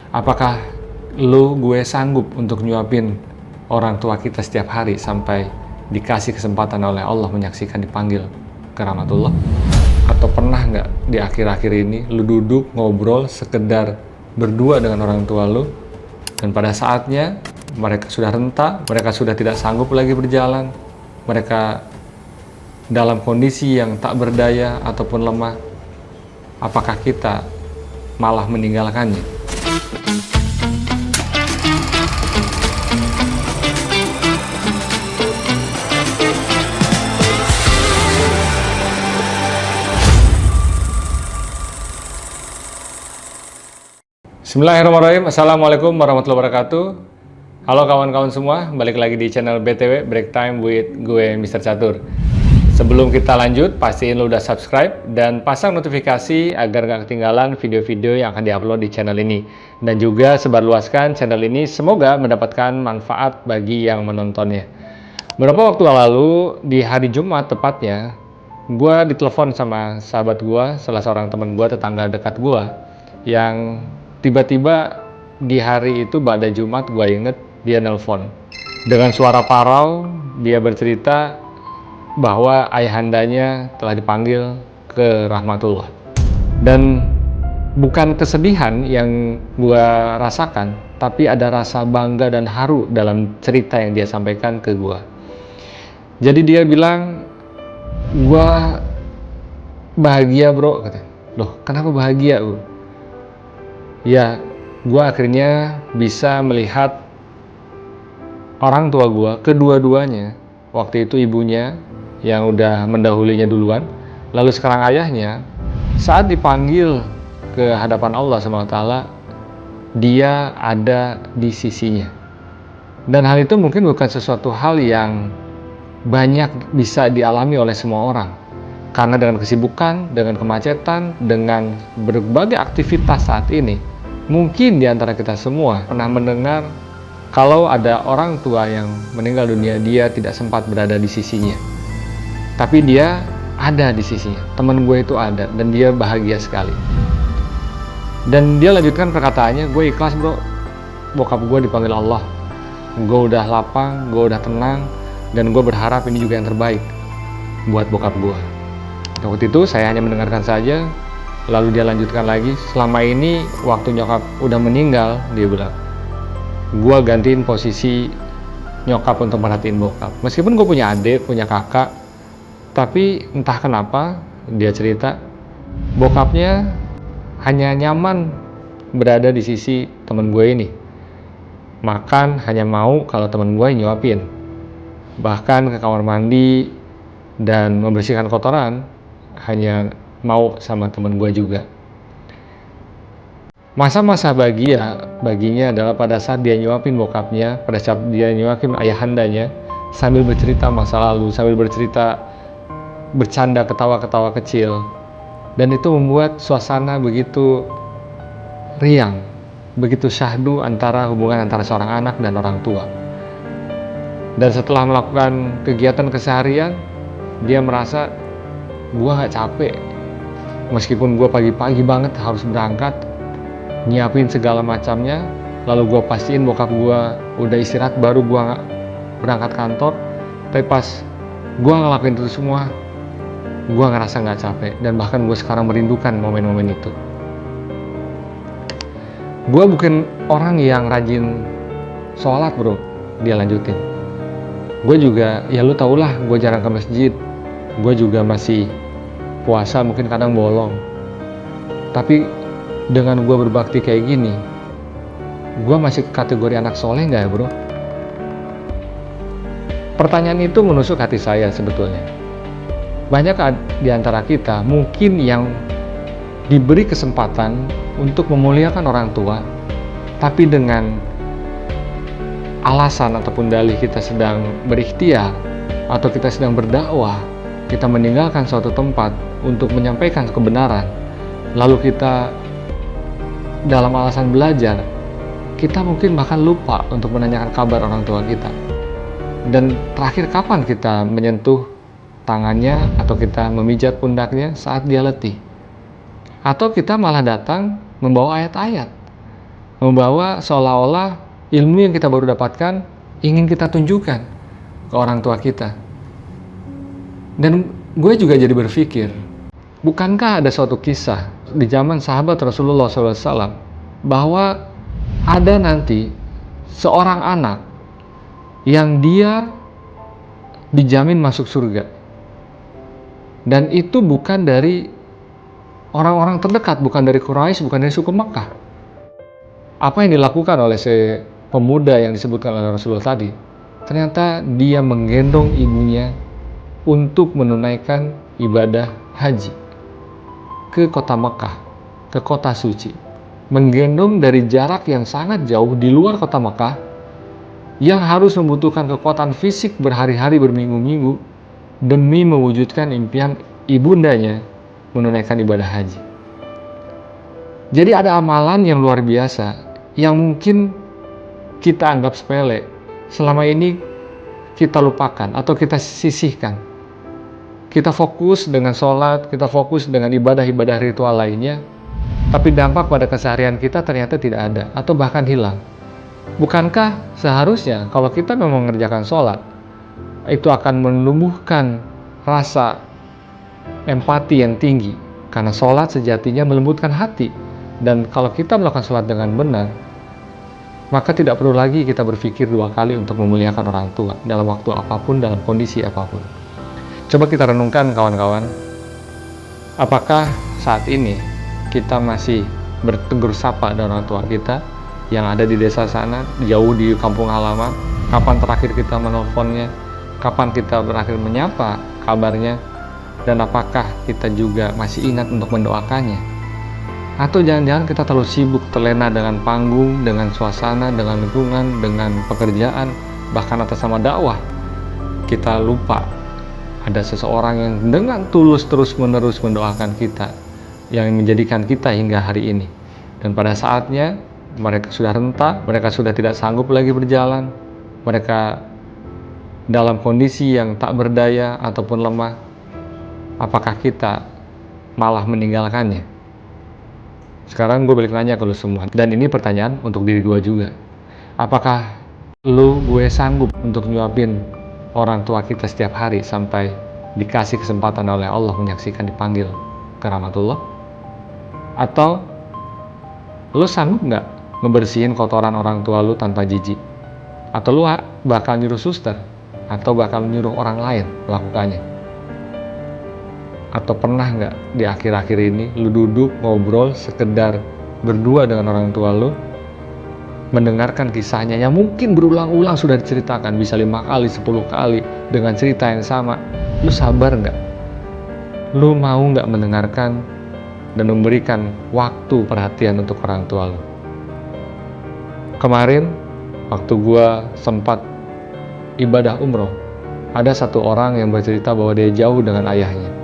Apakah gue sanggup untuk nyuapin orang tua kita setiap hari sampai dikasih kesempatan oleh Allah menyaksikan dipanggil ke rahmatullah? Atau pernah nggak di akhir-akhir ini lu duduk ngobrol sekedar berdua dengan orang tua lu, dan pada saatnya mereka sudah renta, mereka sudah tidak sanggup lagi berjalan, mereka dalam kondisi yang tak berdaya ataupun lemah, apakah kita malah meninggalkannya? Bismillahirrahmanirrahim. Assalamualaikum warahmatullahi wabarakatuh. Halo kawan-kawan semua, balik lagi di channel BTW Break Time with gue Mr. Catur. Sebelum kita lanjut, pastiin lo udah subscribe dan pasang notifikasi agar gak ketinggalan video-video yang akan diupload di channel ini. Dan juga sebarluaskan channel ini, semoga mendapatkan manfaat bagi yang menontonnya. Beberapa waktu lalu, di hari Jumat tepatnya, gue ditelepon sama sahabat gue, salah seorang teman gue, tetangga dekat gue, yang tiba-tiba di hari itu pada Jumat gue inget dia nelpon. Dengan suara parau, dia bercerita bahwa ayahandanya telah dipanggil ke rahmatullah. Dan bukan kesedihan yang gue rasakan, tapi ada rasa bangga dan haru dalam cerita yang dia sampaikan ke gue. Jadi dia bilang, gue bahagia bro, katanya. Loh, kenapa bahagia bro? Ya, gue akhirnya bisa melihat orang tua gue, kedua-duanya, waktu itu ibunya yang udah mendahulinya duluan, lalu sekarang ayahnya, saat dipanggil ke hadapan Allah SWT, dia ada di sisinya. Dan hal itu mungkin bukan sesuatu hal yang banyak bisa dialami oleh semua orang, karena dengan kesibukan, dengan kemacetan, dengan berbagai aktivitas saat ini, mungkin di antara kita semua pernah mendengar kalau ada orang tua yang meninggal dunia, dia tidak sempat berada di sisinya. Tapi dia ada di sisinya. Teman gue itu ada, dan dia bahagia sekali. Dan dia lanjutkan perkataannya, gue ikhlas bro, bokap gue dipanggil Allah. Gue udah lapang, gue udah tenang, dan gue berharap ini juga yang terbaik buat bokap gue. Waktu itu saya hanya mendengarkan saja. Lalu dia lanjutkan lagi, selama ini waktu nyokap udah meninggal, dia bilang, gue gantiin posisi nyokap untuk merhatiin bokap. Meskipun gue punya adik, punya kakak, tapi entah kenapa, dia cerita, bokapnya hanya nyaman berada di sisi temen gue ini. Makan hanya mau kalau temen gue nyuapin. Bahkan ke kamar mandi dan membersihkan kotoran, hanya mau sama temen gue juga. Masa-masa baginya adalah pada saat dia nyuapin bokapnya, pada saat dia nyuapin ayahandanya, sambil bercerita masa lalu, sambil bercanda ketawa-ketawa kecil. Dan itu membuat suasana begitu riang, begitu syahdu hubungan antara seorang anak dan orang tua. Dan setelah melakukan kegiatan keseharian, dia merasa, gua gak capek, meskipun gua pagi-pagi banget harus berangkat, nyiapin segala macamnya, lalu gue pastiin bokap gue udah istirahat baru gue berangkat kantor. Tapi pas gue ngelakuin itu semua, gue ngerasa gak capek, dan bahkan gue sekarang merindukan momen-momen itu. Gue bukan orang yang rajin sholat bro, dia lanjutin. Gue juga, ya lu tau lah, gue jarang ke masjid, gue juga masih puasa, mungkin kadang bolong. Tapi dengan gue berbakti kayak gini, gue masih kategori anak soleh nggak ya bro? Pertanyaan itu menusuk hati saya sebetulnya. Banyak di antara kita mungkin yang diberi kesempatan untuk memuliakan orang tua, tapi dengan alasan ataupun dalih kita sedang berikhtiar atau kita sedang berdakwah, kita meninggalkan suatu tempat untuk menyampaikan kebenaran, lalu kita dalam alasan belajar, kita mungkin bahkan lupa untuk menanyakan kabar orang tua kita. Dan terakhir kapan kita menyentuh tangannya atau kita memijat pundaknya saat dia letih? Atau kita malah datang membawa ayat-ayat Membawa seolah-olah ilmu yang kita baru dapatkan ingin kita tunjukkan ke orang tua kita. Dan gue juga jadi berpikir, bukankah ada suatu kisah di zaman sahabat Rasulullah SAW bahwa ada nanti seorang anak yang dia dijamin masuk surga, dan itu bukan dari orang-orang terdekat, bukan dari Quraisy, bukan dari suku Makkah. Apa yang dilakukan oleh si pemuda yang disebutkan oleh Rasulullah tadi, ternyata dia menggendong ibunya untuk menunaikan ibadah haji ke kota Makkah, ke kota suci. Menggendong dari jarak yang sangat jauh di luar kota Makkah, yang harus membutuhkan kekuatan fisik berhari-hari, berminggu-minggu, demi mewujudkan impian ibundanya menunaikan ibadah haji. Jadi ada amalan yang luar biasa yang mungkin kita anggap sepele, selama ini kita lupakan atau kita sisihkan. Kita fokus dengan sholat, kita fokus dengan ibadah-ibadah ritual lainnya, tapi dampak pada keseharian kita ternyata tidak ada atau bahkan hilang. Bukankah seharusnya kalau kita memang mengerjakan sholat, itu akan menumbuhkan rasa empati yang tinggi, karena sholat sejatinya melembutkan hati. Dan kalau kita melakukan sholat dengan benar, maka tidak perlu lagi kita berpikir dua kali untuk memuliakan orang tua dalam waktu apapun, dalam kondisi apapun. Coba kita renungkan kawan-kawan, apakah saat ini kita masih bertegur sapa dengan orang tua kita yang ada di desa sana, jauh di kampung halaman? Kapan terakhir kita menelponnya? Kapan kita berakhir menyapa kabarnya? Dan apakah kita juga masih ingat untuk mendoakannya? Atau jangan-jangan kita terlalu sibuk, terlena dengan panggung, dengan suasana, dengan lingkungan, dengan pekerjaan, bahkan atas nama dakwah, kita lupa ada seseorang yang dengan tulus terus-menerus mendoakan kita, yang menjadikan kita hingga hari ini. Dan pada saatnya mereka sudah renta, mereka sudah tidak sanggup lagi berjalan, mereka dalam kondisi yang tak berdaya ataupun lemah, apakah kita malah meninggalkannya? Sekarang gue balik nanya ke lu semua, dan ini pertanyaan untuk diri gue juga. Apakah gue sanggup untuk nyuapin orang tua kita setiap hari sampai dikasih kesempatan oleh Allah menyaksikan dipanggil ke rahmatullah? Atau lu sanggup nggak ngebersihin kotoran orang tua lu tanpa jijik? Atau lu bakal nyuruh suster? Atau bakal nyuruh orang lain melakukannya? Atau pernah nggak di akhir-akhir ini lu duduk ngobrol sekedar berdua dengan orang tua lu, mendengarkan kisahnya yang mungkin berulang-ulang sudah diceritakan, bisa 5 kali, 10 kali dengan cerita yang sama? Lu sabar nggak? Lu mau nggak mendengarkan dan memberikan waktu perhatian untuk orang tua lu? Kemarin waktu gua sempat ibadah umroh, ada satu orang yang bercerita bahwa dia jauh dengan ayahnya.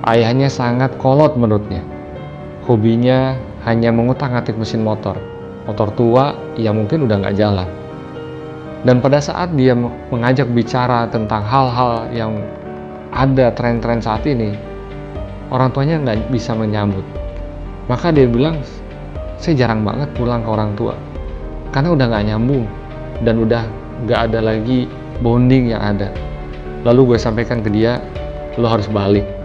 Ayahnya sangat kolot menurutnya. Hobinya hanya mengutak-atik mesin motor tua yang mungkin udah nggak jalan. Dan pada saat dia mengajak bicara tentang hal-hal yang ada tren-tren saat ini, orang tuanya nggak bisa menyambut. Maka dia bilang, saya jarang banget pulang ke orang tua karena udah nggak nyambung dan udah nggak ada lagi bonding yang ada. Lalu gue sampaikan ke dia, lo harus balik.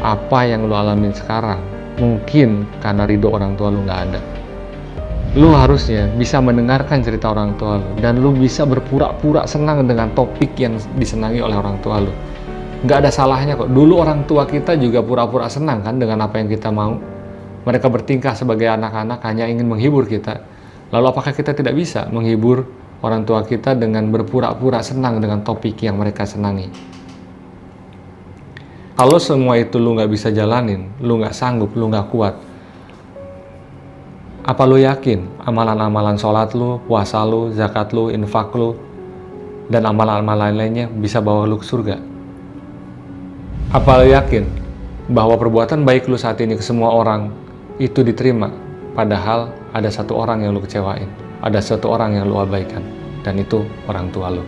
Apa yang lo alamin sekarang mungkin karena ridho orang tua lo nggak ada. Lo harusnya bisa mendengarkan cerita orang tua lo, dan lo bisa berpura-pura senang dengan topik yang disenangi oleh orang tua lo. Nggak ada salahnya kok. Dulu orang tua kita juga pura-pura senang kan dengan apa yang kita mau. Mereka bertingkah sebagai anak-anak hanya ingin menghibur kita. Lalu apakah kita tidak bisa menghibur orang tua kita dengan berpura-pura senang dengan topik yang mereka senangi? Kalau semua itu lu nggak bisa jalanin, lu nggak sanggup, lu nggak kuat, apa lu yakin amalan-amalan sholat lu, puasa lu, zakat lu, infak lu, dan amalan-amalan lainnya bisa bawa lu ke surga? Apa lu yakin bahwa perbuatan baik lu saat ini ke semua orang itu diterima, padahal ada satu orang yang lu kecewain, ada satu orang yang lu abaikan, dan itu orang tua lu?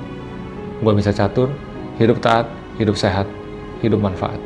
Gua Misal Catur, hidup taat, hidup sehat, hidup manfaat.